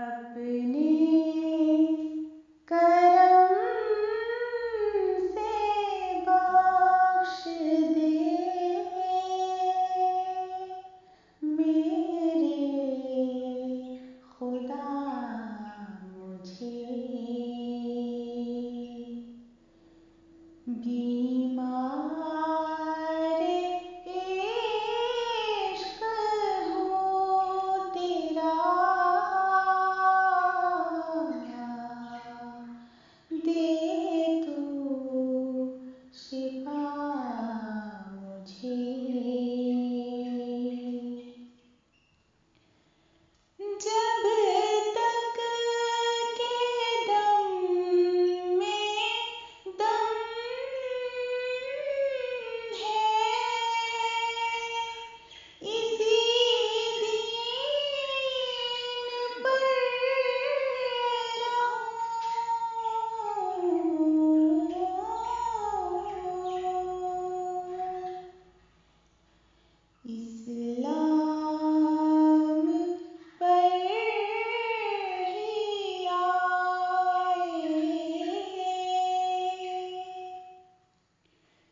اپنے کرم سے بخش دے میرے خدا مجھے، بیمار عشق ہوں تیرا، دے تو شفا مجھے، جب تک کہ دم میں دم ہے، اسی دین پر رہوں، اسلام پر ہی آئے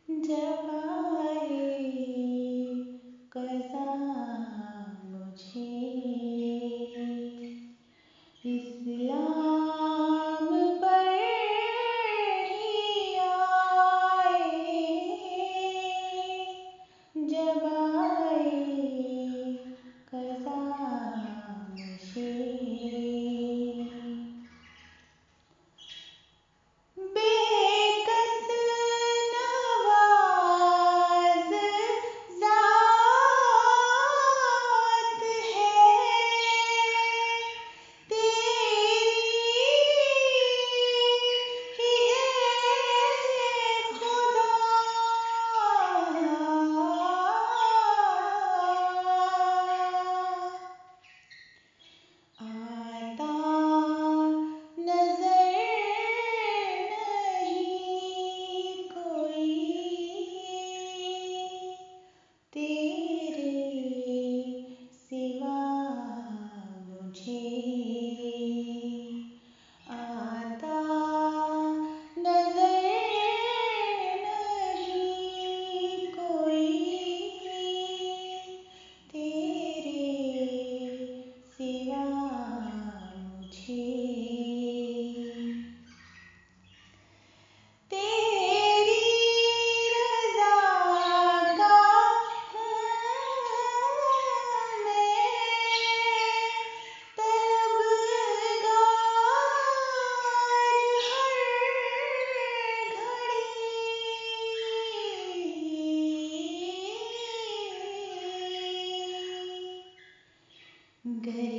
جب آئے قضا مجھے، اسلام پر ہی آئے جب آئے قضا مجھے، بے کس نواز ذات ہے تیری ہی اے خدا، آتا نظر نہیں کوئی تیرے سوا مجھے، آتا نظر نہیں کوئی تیرے سوا مجھے، تیری رضا کا ہوں میں طلبگار ہر گھڑی، گر